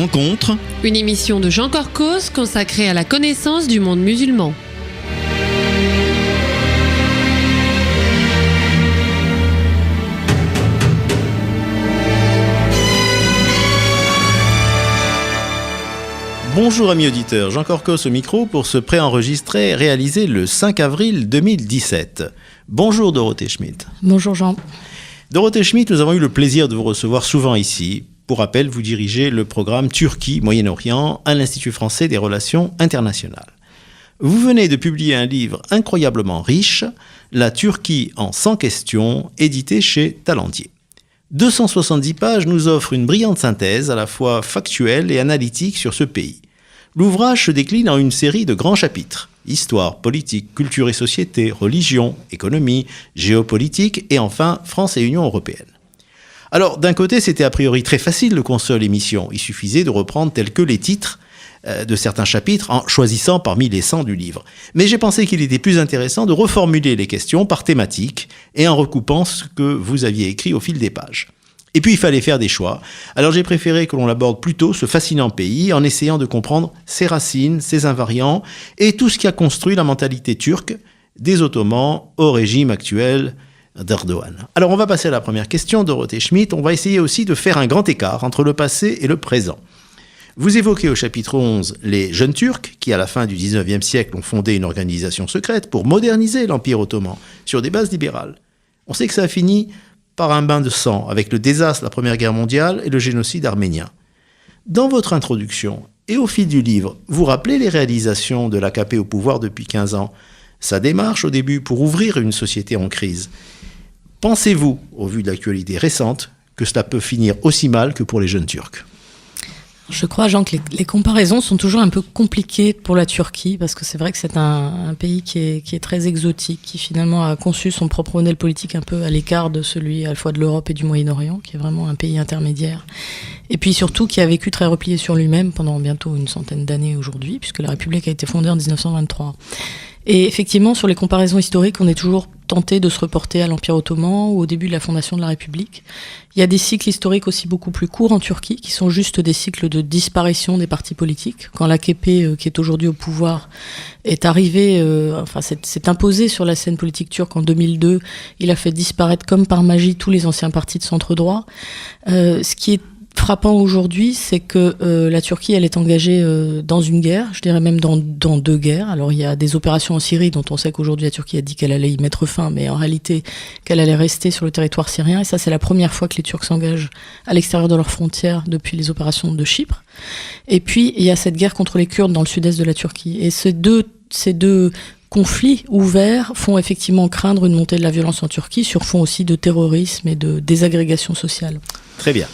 Rencontre, une émission de Jean Corcos consacrée à la connaissance du monde musulman. Bonjour amis auditeurs, Jean Corcos au micro pour ce préenregistré réalisé le 5 avril 2017. Bonjour Dorothée Schmitt. Bonjour Jean. Dorothée Schmitt, nous avons eu le plaisir de vous recevoir souvent ici. Pour rappel, vous dirigez le programme Turquie-Moyen-Orient à l'Institut français des relations internationales. Vous venez de publier un livre incroyablement riche, La Turquie en 100 questions, édité chez Talendier. 270 pages nous offrent une brillante synthèse à la fois factuelle et analytique sur ce pays. L'ouvrage se décline en une série de grands chapitres. Histoire, politique, culture et société, religion, économie, géopolitique et enfin France et Union européenne. Alors d'un côté c'était a priori très facile de construire l'émission, il suffisait de reprendre tels que les titres de certains chapitres en choisissant parmi les 100 du livre. Mais j'ai pensé qu'il était plus intéressant de reformuler les questions par thématique et en recoupant ce que vous aviez écrit au fil des pages. Et puis il fallait faire des choix. Alors j'ai préféré que l'on aborde plutôt ce fascinant pays en essayant de comprendre ses racines, ses invariants et tout ce qui a construit la mentalité turque des Ottomans au régime actuel d'Erdogan. Alors on va passer à la première question, Dorothée Schmitt. On va essayer aussi de faire un grand écart entre le passé et le présent. Vous évoquez au chapitre 11 les jeunes Turcs qui, à la fin du 19e siècle, ont fondé une organisation secrète pour moderniser l'Empire ottoman sur des bases libérales. On sait que ça a fini par un bain de sang avec le désastre de la Première Guerre mondiale et le génocide arménien. Dans votre introduction et au fil du livre, vous rappelez les réalisations de l'AKP au pouvoir depuis 15 ans, sa démarche au début pour ouvrir une société en crise. Pensez-vous, au vu de l'actualité récente, que cela peut finir aussi mal que pour les jeunes Turcs ? Je crois, Jean, que les comparaisons sont toujours un peu compliquées pour la Turquie, parce que c'est vrai que c'est un pays qui est très exotique, qui finalement a conçu son propre modèle politique un peu à l'écart de celui à la fois de l'Europe et du Moyen-Orient, qui est vraiment un pays intermédiaire. Et puis surtout qui a vécu très replié sur lui-même pendant bientôt une centaine d'années aujourd'hui, puisque la République a été fondée en 1923. Et effectivement, sur les comparaisons historiques, on est toujours tenté de se reporter à l'Empire ottoman ou au début de la fondation de la République. Il y a des cycles historiques aussi beaucoup plus courts en Turquie, qui sont juste des cycles de disparition des partis politiques. Quand l'AKP, qui est aujourd'hui au pouvoir, est arrivé, s'est imposé sur la scène politique turque en 2002, il a fait disparaître comme par magie tous les anciens partis de centre-droit. Ce qui est frappant aujourd'hui, c'est que la Turquie, elle est engagée dans une guerre, je dirais même dans deux guerres. Alors il y a des opérations en Syrie dont on sait qu'aujourd'hui la Turquie a dit qu'elle allait y mettre fin, mais en réalité qu'elle allait rester sur le territoire syrien. Et ça, c'est la première fois que les Turcs s'engagent à l'extérieur de leurs frontières depuis les opérations de Chypre. Et puis il y a cette guerre contre les Kurdes dans le sud-est de la Turquie. Et ces deux conflits ouverts font effectivement craindre une montée de la violence en Turquie sur fond aussi de terrorisme et de désagrégation sociale. Très bien.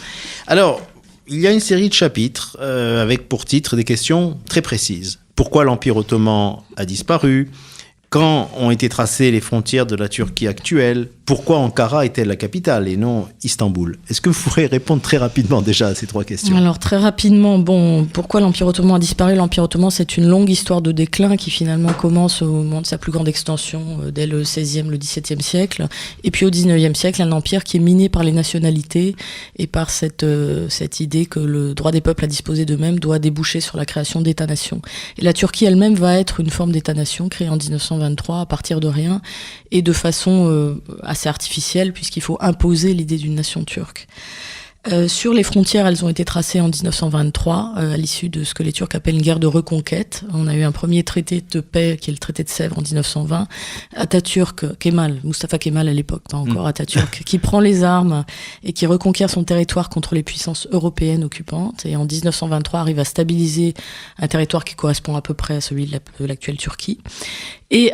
Alors, il y a une série de chapitres avec pour titre des questions très précises. Pourquoi l'Empire ottoman a disparu ? Quand ont été tracées les frontières de la Turquie actuelle ? Pourquoi Ankara est-elle la capitale et non Istanbul ? Est-ce que vous pourrez répondre très rapidement déjà à ces trois questions ? Alors très rapidement, pourquoi l'Empire ottoman a disparu ? L'Empire ottoman, c'est une longue histoire de déclin qui finalement commence au moment de sa plus grande extension dès le XVIe, le XVIIe siècle. Et puis au XIXe siècle, un empire qui est miné par les nationalités et par cette idée que le droit des peuples à disposer d'eux-mêmes doit déboucher sur la création d'États-nations. Et la Turquie elle-même va être une forme d'État-nation créée en 1923 à partir de rien et de façon assez artificielle puisqu'il faut imposer l'idée d'une nation turque. Sur les frontières, elles ont été tracées en 1923 à l'issue de ce que les Turcs appellent une guerre de reconquête. On a eu un premier traité de paix qui est le traité de Sèvres en 1920. Mustafa Kemal à l'époque, pas encore Atatürk, qui prend les armes et qui reconquiert son territoire contre les puissances européennes occupantes et en 1923 arrive à stabiliser un territoire qui correspond à peu près à celui de l'actuelle Turquie. Et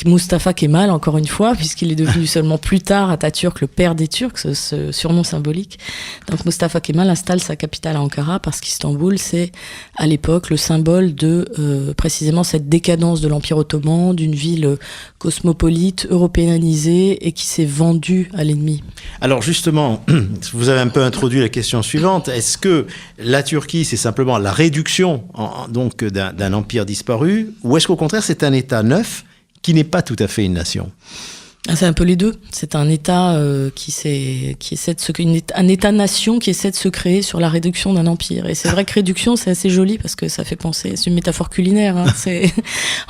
Mustafa Kemal, encore une fois, puisqu'il est devenu seulement plus tard Atatürk, le père des Turcs, ce surnom symbolique. Donc Mustafa Kemal installe sa capitale à Ankara parce qu'Istanbul, c'est à l'époque le symbole de précisément cette décadence de l'Empire ottoman, d'une ville cosmopolite, européanisée et qui s'est vendue à l'ennemi. Alors justement, vous avez un peu introduit la question suivante. Est-ce que la Turquie, c'est simplement la réduction donc d'un empire disparu, ou est-ce qu'au contraire, c'est un État neuf qui n'est pas tout à fait une nation ? C'est un peu les deux. C'est un État un État-nation qui essaie de se créer sur la réduction d'un empire. Et c'est vrai que réduction, c'est assez joli parce que ça fait penser. C'est une métaphore culinaire. Hein.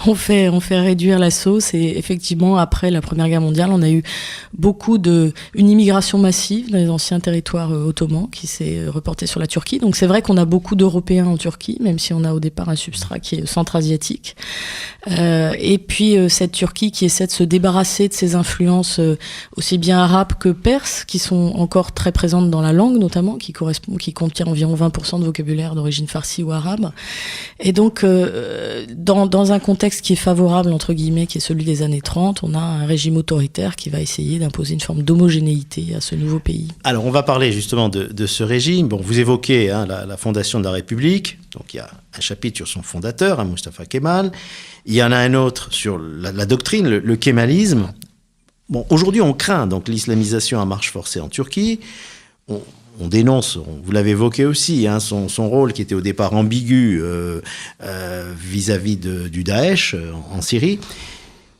On fait réduire la sauce. Et effectivement, après la Première Guerre mondiale, on a eu une immigration massive dans les anciens territoires ottomans qui s'est reportée sur la Turquie. Donc c'est vrai qu'on a beaucoup d'Européens en Turquie, même si on a au départ un substrat qui est centra-asiatique. Et puis cette Turquie qui essaie de se débarrasser de ses influences aussi bien arabes que perses, qui sont encore très présentes dans la langue notamment, qui contient environ 20% de vocabulaire d'origine farsi ou arabe. Et donc, dans un contexte qui est favorable, entre guillemets, qui est celui des années 30, on a un régime autoritaire qui va essayer d'imposer une forme d'homogénéité à ce nouveau pays. Alors, on va parler justement de ce régime. Bon, vous évoquez la fondation de la République. Donc, il y a un chapitre sur son fondateur, Mustafa Kemal. Il y en a un autre sur la doctrine, le kémalisme. Bon, aujourd'hui, on craint donc l'islamisation à marche forcée en Turquie. On dénonce, vous l'avez évoqué aussi, son rôle qui était au départ ambigu vis-à-vis du Daesh en Syrie.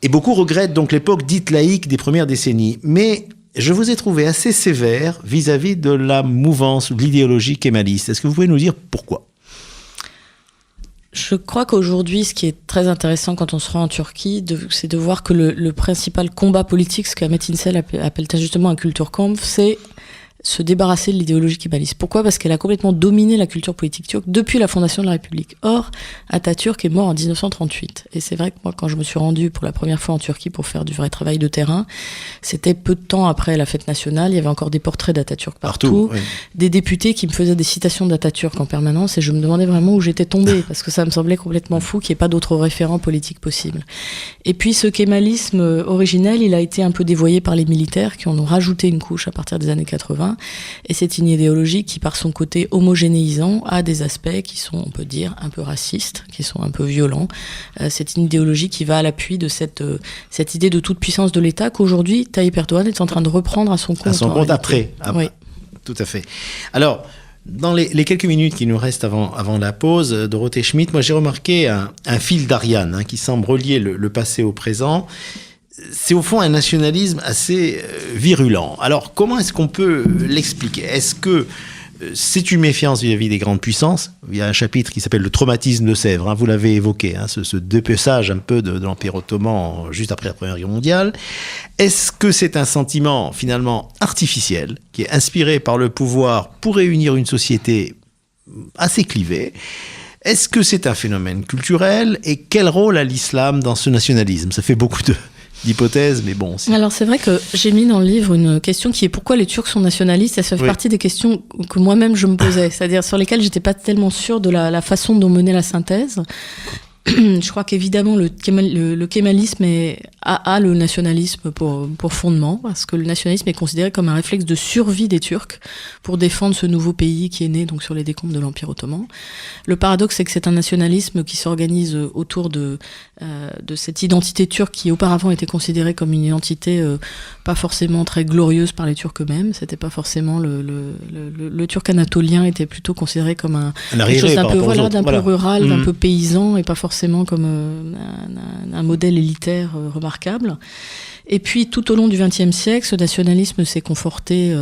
Et beaucoup regrettent donc l'époque dite laïque des premières décennies. Mais je vous ai trouvé assez sévère vis-à-vis de la mouvance ou de l'idéologie kémaliste. Est-ce que vous pouvez nous dire pourquoi ? Je crois qu'aujourd'hui, ce qui est très intéressant quand on se rend en Turquie, c'est de voir que le principal combat politique, ce qu'Ahmet İnsel appelle justement un Kulturkampf, c'est se débarrasser de l'idéologie kémaliste. Pourquoi ? Parce qu'elle a complètement dominé la culture politique turque depuis la fondation de la République. Or, Atatürk est mort en 1938. Et c'est vrai que moi, quand je me suis rendue pour la première fois en Turquie pour faire du vrai travail de terrain, c'était peu de temps après la fête nationale, il y avait encore des portraits d'Atatürk partout, oui. Des députés qui me faisaient des citations d'Atatürk en permanence, et je me demandais vraiment où j'étais tombée, parce que ça me semblait complètement fou qu'il n'y ait pas d'autres référents politiques possibles. Et puis ce kémalisme originel, il a été un peu dévoyé par les militaires qui en ont rajouté une couche à partir des années 80. Et c'est une idéologie qui, par son côté homogénéisant, a des aspects qui sont, on peut dire, un peu racistes, qui sont un peu violents. C'est une idéologie qui va à l'appui de cette idée de toute puissance de l'État qu'aujourd'hui, Tayyip Erdogan est en train de reprendre à son compte. À son compte après. Oui. Tout à fait. Alors, dans les quelques minutes qui nous restent avant la pause, Dorothée Schmidt, moi j'ai remarqué un fil d'Ariane qui semble relier le passé au présent. C'est au fond un nationalisme assez virulent. Alors, comment est-ce qu'on peut l'expliquer ? Est-ce que c'est une méfiance vis-à-vis des grandes puissances ? Il y a un chapitre qui s'appelle « Le traumatisme de Sèvres », vous l'avez évoqué, ce dépeçage un peu de l'Empire ottoman juste après la Première Guerre mondiale. Est-ce que c'est un sentiment finalement artificiel, qui est inspiré par le pouvoir pour réunir une société assez clivée ? Est-ce que c'est un phénomène culturel ? Et quel rôle a l'islam dans ce nationalisme ? Ça fait beaucoup d'hypothèses, mais bon. Alors c'est vrai que j'ai mis dans le livre une question qui est pourquoi les Turcs sont nationalistes. Ça fait partie des questions que moi-même je me posais, c'est-à-dire sur lesquelles j'étais pas tellement sûre de la façon dont menait la synthèse. Je crois qu'évidemment le kémalisme a le nationalisme pour fondement, parce que le nationalisme est considéré comme un réflexe de survie des Turcs pour défendre ce nouveau pays qui est né donc sur les décombres de l'Empire ottoman. Le paradoxe, c'est que c'est un nationalisme qui s'organise autour de cette identité turque qui auparavant était considérée comme une identité pas forcément très glorieuse par les Turcs eux-mêmes. C'était pas forcément le Turc anatolien était plutôt considéré comme quelque chose d'un peu peu rural, d'un peu paysan, et pas forcément comme un modèle élitaire remarquable. Et puis, tout au long du XXe siècle, ce nationalisme s'est conforté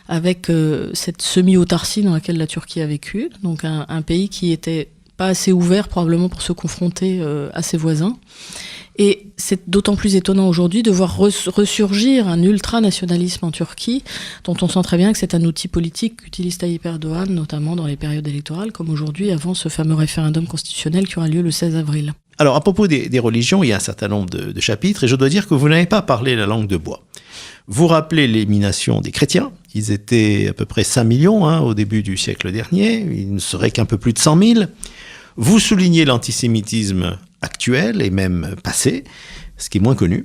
avec cette semi-autarcie dans laquelle la Turquie a vécu. Donc, un pays qui était pas assez ouvert probablement pour se confronter à ses voisins. Et c'est d'autant plus étonnant aujourd'hui de voir ressurgir un ultranationalisme en Turquie, dont on sent très bien que c'est un outil politique qu'utilise Tayyip Erdogan, notamment dans les périodes électorales, comme aujourd'hui, avant ce fameux référendum constitutionnel qui aura lieu le 16 avril. Alors, à propos des religions, il y a un certain nombre de chapitres, et je dois dire que vous n'avez pas parlé la langue de bois. Vous rappelez l'élimination des chrétiens. Ils étaient à peu près 5 millions au début du siècle dernier. Il ne serait qu'un peu plus de 100 000. Vous soulignez l'antisémitisme actuel et même passé, ce qui est moins connu.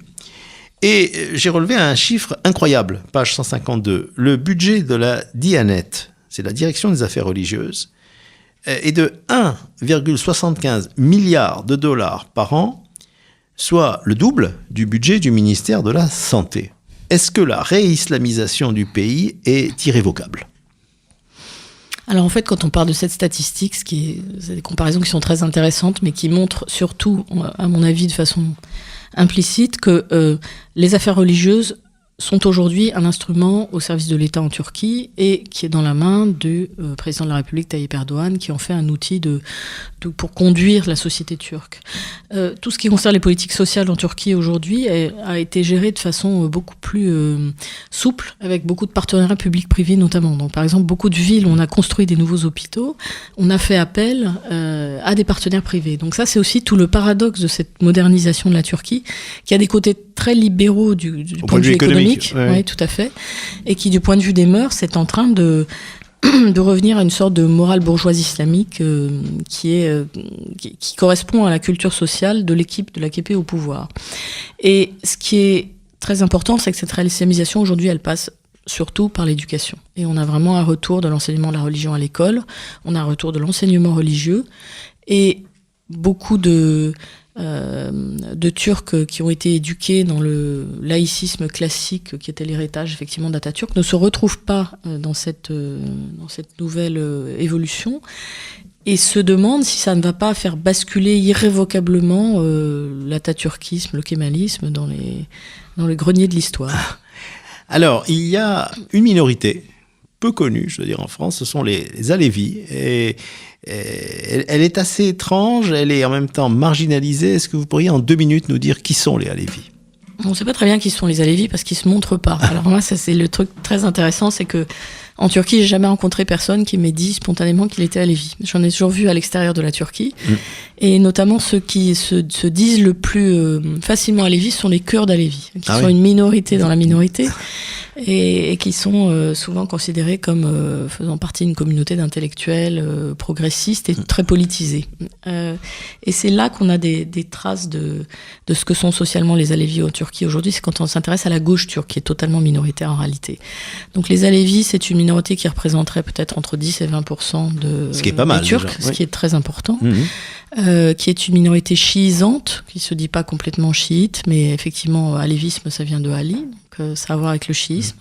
Et j'ai relevé un chiffre incroyable, page 152. Le budget de la Diyanet, c'est la direction des affaires religieuses, est de 1,75 milliard de dollars par an, soit le double du budget du ministère de la Santé. Est-ce que la réislamisation du pays est irrévocable ? Alors en fait, quand on parle de cette statistique, c'est des comparaisons qui sont très intéressantes, mais qui montrent surtout, à mon avis, de façon implicite que les affaires religieuses sont aujourd'hui un instrument au service de l'État en Turquie et qui est dans la main du président de la République Tayyip Erdogan, qui en fait un outil pour conduire la société turque. Tout ce qui concerne les politiques sociales en Turquie aujourd'hui a été géré de façon beaucoup plus souple, avec beaucoup de partenariats publics-privés notamment. Donc, par exemple, beaucoup de villes où on a construit des nouveaux hôpitaux, on a fait appel à des partenaires privés. Donc ça, c'est aussi tout le paradoxe de cette modernisation de la Turquie, qui a des côtés très libéraux du point de vue économique. Oui, tout à fait. Et qui, du point de vue des mœurs, est en train de revenir à une sorte de morale bourgeoise islamique qui correspond à la culture sociale de l'équipe de l'AKP au pouvoir. Et ce qui est très important, c'est que cette réislamisation, aujourd'hui, elle passe surtout par l'éducation. Et on a vraiment un retour de l'enseignement de la religion à l'école, on a un retour de l'enseignement religieux, et beaucoup de Turcs qui ont été éduqués dans le laïcisme classique qui était l'héritage effectivement d'Atatürk ne se retrouvent pas dans cette nouvelle évolution et se demandent si ça ne va pas faire basculer irrévocablement l'Atatürkisme, le kémalisme dans les greniers de l'histoire. Alors, il y a une minorité peu connue, je veux dire, en France, ce sont les Alévis. Et elle est assez étrange, elle est en même temps marginalisée. Est-ce que vous pourriez en 2 minutes nous dire qui sont les Alévis ? On ne sait pas très bien qui sont les Alévis parce qu'ils ne se montrent pas. Alors moi, ça c'est le truc très intéressant, c'est que en Turquie, j'ai jamais rencontré personne qui m'ait dit spontanément qu'il était Alévi. J'en ai toujours vu à l'extérieur de la Turquie. Et notamment ceux qui se disent le plus facilement Alévis sont les Kurdes Alévis, qui sont une minorité dans la minorité. Et qui sont souvent considérés comme faisant partie d'une communauté d'intellectuels progressistes et très politisés. Et c'est là qu'on a des traces de ce que sont socialement les Alévis en Turquie aujourd'hui. C'est quand on s'intéresse à la gauche turque, qui est totalement minoritaire en réalité. Donc les Alévis, c'est une minorité qui représenterait peut-être entre 10 et 20% ce qui est pas mal, des Turcs, déjà. Ce qui est très important. Qui est une minorité chiisante, qui se dit pas complètement chiite, mais effectivement, alévisme, ça vient de Ali, donc ça a à voir avec le chiisme.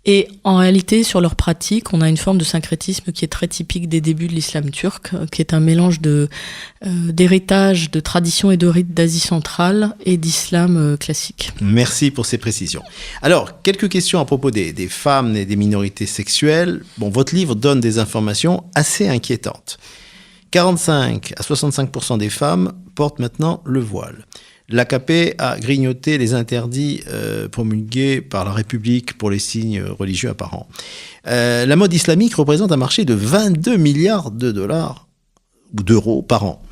Et en réalité, sur leur pratique, on a une forme de syncrétisme qui est très typique des débuts de l'islam turc, qui est un mélange d'héritage, de tradition et de rites d'Asie centrale et d'islam classique. Merci pour ces précisions. Alors, quelques questions à propos des femmes et des minorités sexuelles. Bon, votre livre donne des informations assez inquiétantes. 45 à 65% des femmes portent maintenant le voile. L'AKP a grignoté les interdits promulgués par la République pour les signes religieux apparents. La mode islamique représente un marché de 22 milliards de dollars ou d'euros par an.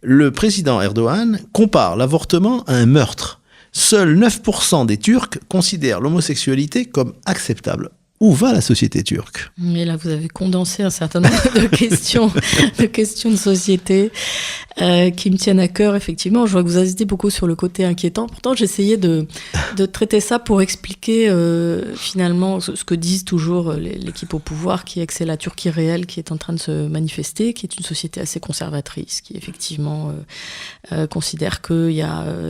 Le président Erdogan compare l'avortement à un meurtre. Seuls 9% des Turcs considèrent l'homosexualité comme acceptable. Où va la société turque ? Mais là, vous avez condensé un certain nombre de questions de société qui me tiennent à cœur, effectivement. Je vois que vous insistez beaucoup sur le côté inquiétant. Pourtant, j'essayais de traiter ça pour expliquer finalement ce que disent toujours l'équipe au pouvoir, qui est que c'est la Turquie réelle qui est en train de se manifester, qui est une société assez conservatrice, qui effectivement considère que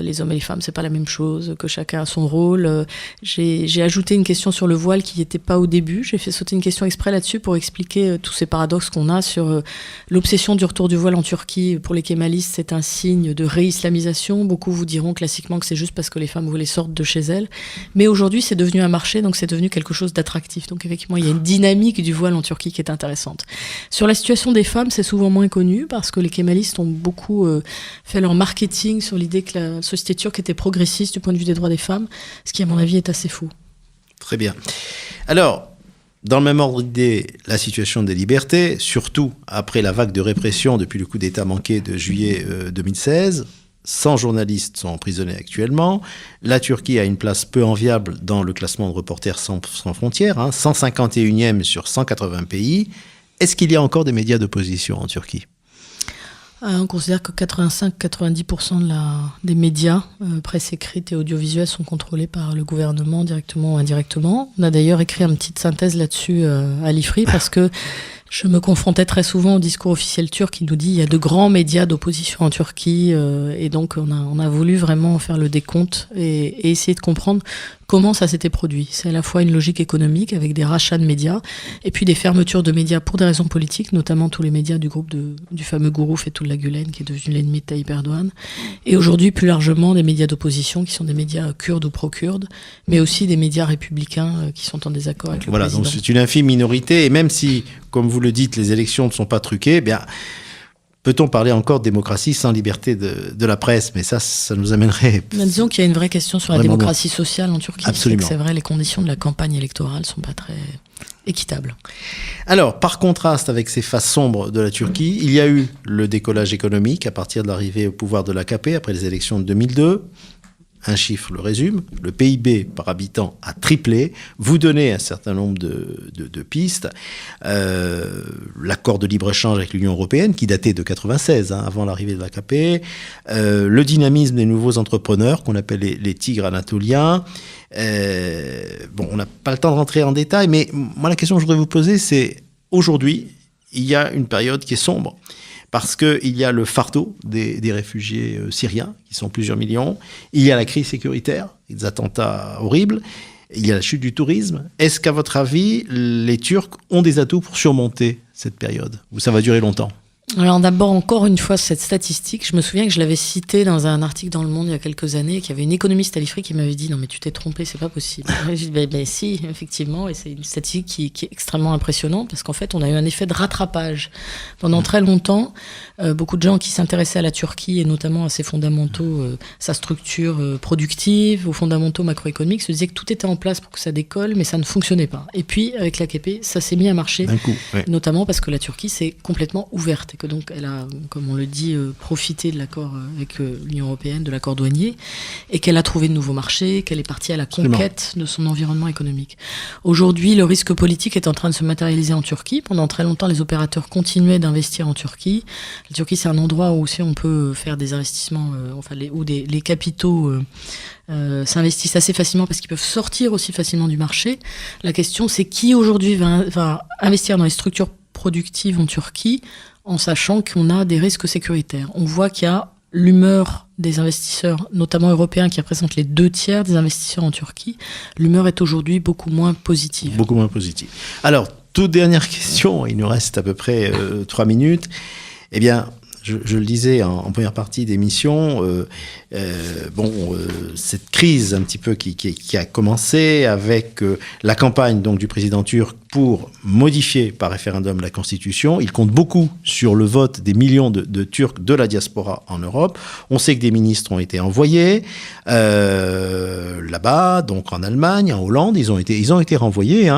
les hommes et les femmes, c'est pas la même chose, que chacun a son rôle. J'ai ajouté une question sur le voile qui n'était pas au début. J'ai fait sauter une question exprès là-dessus pour expliquer tous ces paradoxes qu'on a sur l'obsession du retour du voile en Turquie. Pour les kémalistes, c'est un signe de réislamisation. Beaucoup vous diront classiquement que c'est juste parce que les femmes voulaient sortir de chez elles. Mais aujourd'hui, c'est devenu un marché, donc c'est devenu quelque chose d'attractif. Donc effectivement, il y a une dynamique du voile en Turquie qui est intéressante. Sur la situation des femmes, c'est souvent moins connu parce que les kémalistes ont beaucoup fait leur marketing sur l'idée que la société turque était progressiste du point de vue des droits des femmes, ce qui, à mon avis, est assez faux. Très bien. Alors, dans le même ordre d'idée, la situation des libertés, surtout après la vague de répression depuis le coup d'État manqué de juillet 2016, 100 journalistes sont emprisonnés actuellement. La Turquie a une place peu enviable dans le classement de Reporters sans frontières, 151e sur 180 pays. Est-ce qu'il y a encore des médias d'opposition en Turquie ? On considère que 85-90% des médias, presse écrite et audiovisuelle, sont contrôlés par le gouvernement, directement ou indirectement. On a d'ailleurs écrit une petite synthèse là-dessus à l'IFRI, parce que Je me confrontais très souvent au discours officiel turc qui nous dit il y a de grands médias d'opposition en Turquie et donc on a voulu vraiment faire le décompte et essayer de comprendre comment ça s'était produit. C'est à la fois une logique économique avec des rachats de médias et puis des fermetures de médias pour des raisons politiques, notamment tous les médias du groupe du fameux gourou Fethullah Gülen qui est devenu l'ennemi de Tayyip Erdogan. Et aujourd'hui plus largement des médias d'opposition qui sont des médias kurdes ou pro-kurdes, mais aussi des médias républicains qui sont en désaccord avec le président. Donc c'est une infime minorité et même si, comme vous le dites, les élections ne sont pas truquées, bien... Peut-on parler encore de démocratie sans liberté de la presse? Mais ça nous amènerait... Disons qu'il y a une vraie question sur la démocratie sociale en Turquie. Absolument. C'est vrai, les conditions de la campagne électorale ne sont pas très équitables. Alors, par contraste avec ces faces sombres de la Turquie, il y a eu le décollage économique à partir de l'arrivée au pouvoir de l'AKP après les élections de 2002. Un chiffre le résume, le PIB par habitant a triplé. Vous donnez un certain nombre de pistes. L'accord de libre-échange avec l'Union européenne, qui datait de 1996, avant l'arrivée de l'AKP. Le dynamisme des nouveaux entrepreneurs, qu'on appelle les tigres anatoliens. On n'a pas le temps de rentrer en détail, mais moi, la question que je voudrais vous poser, c'est aujourd'hui, il y a une période qui est sombre. Parce qu'il y a le fardeau des réfugiés syriens, qui sont plusieurs millions. Il y a la crise sécuritaire, des attentats horribles. Il y a la chute du tourisme. Est-ce qu'à votre avis, les Turcs ont des atouts pour surmonter cette période? Ou ça va durer longtemps? Alors d'abord, encore une fois, cette statistique, je me souviens que je l'avais citée dans un article dans Le Monde il y a quelques années, qu'il y avait une économiste à l'IFRI qui m'avait dit « Non mais tu t'es trompé, c'est pas possible ». J'ai dit ben, si, effectivement, et c'est une statistique qui est extrêmement impressionnante parce qu'en fait, on a eu un effet de rattrapage. Pendant très longtemps, beaucoup de gens qui s'intéressaient à la Turquie et notamment à ses fondamentaux, sa structure productive, aux fondamentaux macroéconomiques, se disaient que tout était en place pour que ça décolle, mais ça ne fonctionnait pas. Et puis, avec l'AKP, ça s'est mis à marcher, d'un coup, ouais. Notamment parce que la Turquie s'est complètement ouverte. Que donc elle a, comme on le dit, profité de l'accord avec l'Union européenne, de l'accord douanier, et qu'elle a trouvé de nouveaux marchés, qu'elle est partie à la conquête de son environnement économique. Aujourd'hui, le risque politique est en train de se matérialiser en Turquie. Pendant très longtemps, les opérateurs continuaient d'investir en Turquie. La Turquie, c'est un endroit où aussi on peut faire des investissements, où les capitaux s'investissent assez facilement parce qu'ils peuvent sortir aussi facilement du marché. La question, c'est qui aujourd'hui va investir dans les structures productives en Turquie en sachant qu'on a des risques sécuritaires. On voit qu'il y a l'humeur des investisseurs, notamment européens, qui représentent les 2/3 des investisseurs en Turquie. L'humeur est aujourd'hui beaucoup moins positive. Beaucoup moins positive. Alors, toute dernière question, il nous reste à peu près 3 minutes. Eh bien, je le disais en première partie d'émission, cette crise un petit peu qui a commencé avec la campagne donc du président turc pour modifier par référendum la Constitution. Il compte beaucoup sur le vote des millions de Turcs de la diaspora en Europe. On sait que des ministres ont été envoyés là-bas, donc en Allemagne, en Hollande. Ils ont été renvoyés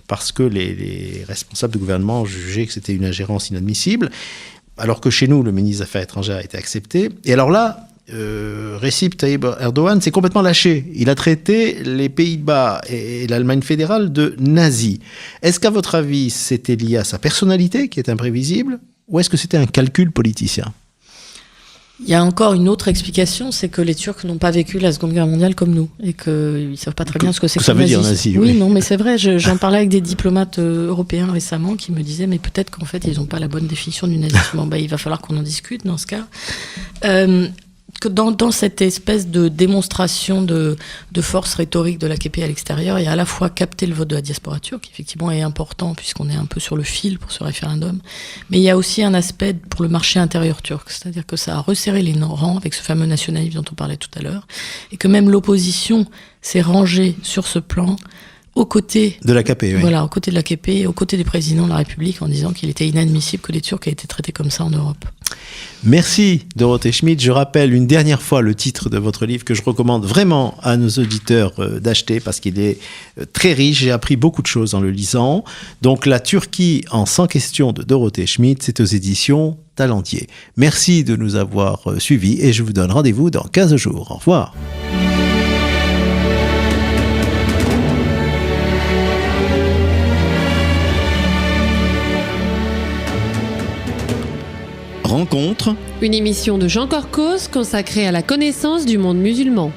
parce que les responsables du gouvernement jugeaient que c'était une ingérence inadmissible. Alors que chez nous, le ministre des Affaires étrangères a été accepté. Et alors là, Recep Tayyip Erdogan s'est complètement lâché. Il a traité les Pays-Bas et l'Allemagne fédérale de nazis. Est-ce qu'à votre avis, c'était lié à sa personnalité, qui est imprévisible, ou est-ce que c'était un calcul politicien ? Il y a encore une autre explication, c'est que les Turcs n'ont pas vécu la Seconde Guerre mondiale comme nous, et qu'ils ne savent pas très bien ce que c'est que ça veut dire nazi. Oui, non, mais c'est vrai, j'en parlais avec des diplomates européens récemment qui me disaient, mais peut-être qu'en fait, ils n'ont pas la bonne définition du nazisme. Il va falloir qu'on en discute dans ce cas. Que dans cette espèce de démonstration de force rhétorique de l'AKP à l'extérieur, il y a à la fois capter le vote de la diaspora turque, qui effectivement est important puisqu'on est un peu sur le fil pour ce référendum, mais il y a aussi un aspect pour le marché intérieur turc, c'est-à-dire que ça a resserré les rangs avec ce fameux nationalisme dont on parlait tout à l'heure, et que même l'opposition s'est rangée sur ce plan aux côtés de l'AKP, oui. Voilà, aux côtés de l'AKP, aux côtés du président de la République, en disant qu'il était inadmissible que les Turcs aient été traités comme ça en Europe. Merci Dorothée Schmidt. Je rappelle une dernière fois le titre de votre livre que je recommande vraiment à nos auditeurs d'acheter parce qu'il est très riche. J'ai appris beaucoup de choses en le lisant. Donc La Turquie en 100 questions de Dorothée Schmidt, c'est aux éditions Talendier. Merci de nous avoir suivis et je vous donne rendez-vous dans 15 jours. Au revoir. Rencontre. Une émission de Jean Corcos consacrée à la connaissance du monde musulman.